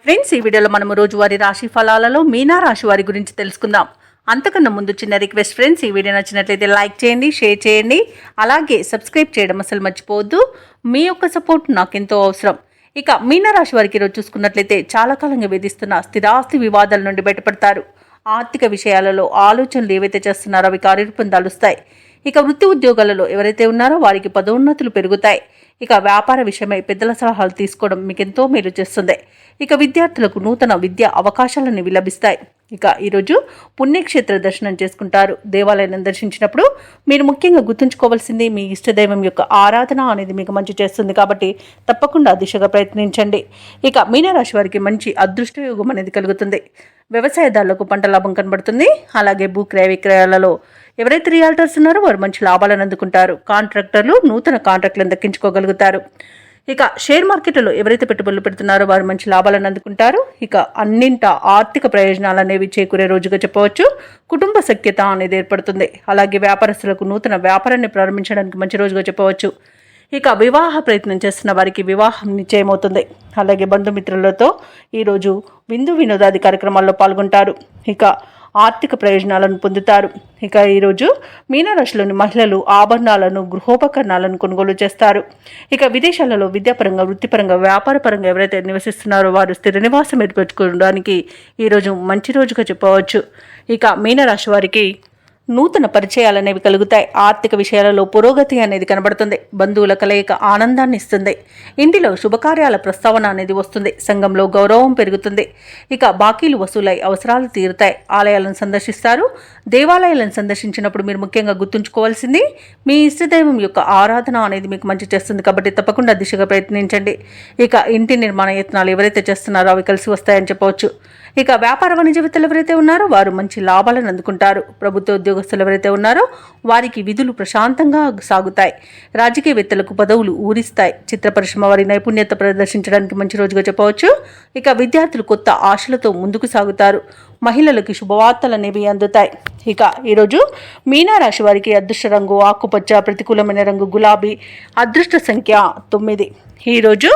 Friends, ఈ వీడియోలో మనం రోజువారీ రాశి ఫలాలలో మీనా రాశి వారి గురించి తెలుసుకుందాం. అంతకన్నా ముందు చిన్న రిక్వెస్ట్ ఫ్రెండ్స్, ఈ వీడియో నచ్చినట్లయితే లైక్ చేయండి, షేర్ చేయండి, అలాగే సబ్స్క్రైబ్ చేయడం అసలు మర్చిపోవద్దు. మీ యొక్క సపోర్ట్ నాకెంతో అవసరం. ఇక మీనా రాశి వారికి ఈరోజు చూసుకున్నట్లయితే చాలా కాలంగా వేధిస్తున్న స్థిరాస్తి వివాదాల నుండి బయటపడతారు. ఆర్థిక విషయాలలో ఆలోచనలు ఏవైతే చేస్తున్నారో అవి కార్యరూపం దాలుస్తాయి. ఇక వృత్తి ఉద్యోగాలలో ఎవరైతే ఉన్నారో వారికి పదోన్నతులు పెరుగుతాయి. ఇక వ్యాపార విషయమై పెద్దల సలహాలు తీసుకోవడం మీకు ఎంతో మేలు చేస్తుంది. ఇక విద్యార్థులకు నూతన విద్యా అవకాశాలను లభిస్తాయి. ఇక ఈరోజు పుణ్యక్షేత్ర దర్శనం చేసుకుంటారు. దేవాలయాన్ని దర్శించినప్పుడు మీరు ముఖ్యంగా గుర్తుంచుకోవాల్సింది మీ ఇష్టదైవం యొక్క ఆరాధన అనేది మీకు మంచి చేస్తుంది. కాబట్టి తప్పకుండా దిశగా ప్రయత్నించండి. ఇక మీనరాశి వారికి మంచి అదృష్టయోగం అనేది కలుగుతుంది. వ్యవసాయదారులకు పంట లాభం కనబడుతుంది. అలాగే భూక్రయ విక్రయాలలో ఎవరైతే రియాల్టర్స్ ఉన్నారో వారు మంచి లాభాలను అందుకుంటారు. కాంట్రాక్టర్లు నూతన కాంట్రాక్టులను దక్కించుకోగలుగుతారు. ఇక షేర్ మార్కెట్లో ఎవరైతే పెట్టుబడులు పెడుతున్నారో వారు మంచి లాభాలను అందుకుంటారు. ఇక అన్నింట ఆర్థిక ప్రయోజనాలు అనేవి చేకూరే రోజుగా చెప్పవచ్చు. కుటుంబ సఖ్యత అనేది ఏర్పడుతుంది. అలాగే వ్యాపారస్తులకు నూతన వ్యాపారాన్ని ప్రారంభించడానికి మంచి రోజుగా చెప్పవచ్చు. ఇక వివాహ ప్రయత్నం చేస్తున్న వారికి వివాహం నిశ్చయమవుతుంది. అలాగే బంధుమిత్రులతో ఈరోజు విందు వినోదాది కార్యక్రమాల్లో పాల్గొంటారు. ఇక ఆర్థిక ప్రయోజనాలను పొందుతారు. ఇక ఈరోజు మీనరాశిలోని మహిళలు ఆభరణాలను, గృహోపకరణాలను కొనుగోలు చేస్తారు. ఇక విదేశాలలో విద్యాపరంగా, వృత్తిపరంగా, వ్యాపారపరంగా ఎవరైతే నివసిస్తున్నారో వారు స్థిర నివాసం ఏర్పరచుకోవడానికి ఈరోజు మంచి రోజుగా చెప్పవచ్చు. ఇక మీనరాశి వారికి నూతన పరిచయాలు అనేవి కలుగుతాయి. ఆర్థిక విషయాలలో పురోగతి అనేది కనబడుతుంది. బంధువుల కలయిక ఆనందాన్ని ఇస్తుంది. ఇంటిలో శుభకార్యాల ప్రస్తావన అనేది వస్తుంది. సంఘంలో గౌరవం పెరుగుతుంది. ఇక బాకీలు వసూలై అవసరాలు తీరుతాయి. ఆలయాలను సందర్శిస్తారు. దేవాలయాలను సందర్శించినప్పుడు మీరు ముఖ్యంగా గుర్తుంచుకోవాల్సింది మీ ఇష్టదైవం యొక్క ఆరాధన అనేది మీకు మంచి చేస్తుంది. కాబట్టి తప్పకుండా దిశగా ప్రయత్నించండి. ఇక ఇంటి నిర్మాణ యత్నాలు ఎవరైతే చేస్తున్నారో అవి కలిసి వస్తాయని చెప్పవచ్చు. ఇక వ్యాపార వాణిజ్యవేత్తలు ఎవరైతే ఉన్నారో వారు మంచి లాభాలను అందుకుంటారు. ప్రభుత్వ ఉద్యోగస్తులు ఎవరైతే ఉన్నారో వారికి విధులు ప్రశాంతంగా సాగుతాయి. రాజకీయవేత్తలకు పదవులు ఊరిస్తాయి. చిత్ర పరిశ్రమ వారి నైపుణ్యత ప్రదర్శించడానికి మంచి రోజుగా చెప్పవచ్చు. ఇక విద్యార్థులు కొత్త ఆశలతో ముందుకు సాగుతారు. మహిళలకు శుభవార్తలు అనేవి అందుతాయి. ఇక ఈరోజు మీనరాశి వారికి అదృష్ట రంగు ఆకుపచ్చ, ప్రతికూలమైన రంగు గులాబీ, అదృష్ట సంఖ్య 9. ఈరోజు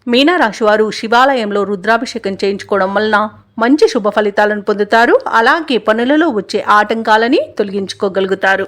మీనరాశి వారు శివాలయంలో రుద్రాభిషేకం చేయించుకోవడం వలన మంచి శుభ ఫలితాలను పొందుతారు. అలాగే పనులలో వచ్చే ఆటంకాలని తొలగించుకోగలుగుతారు.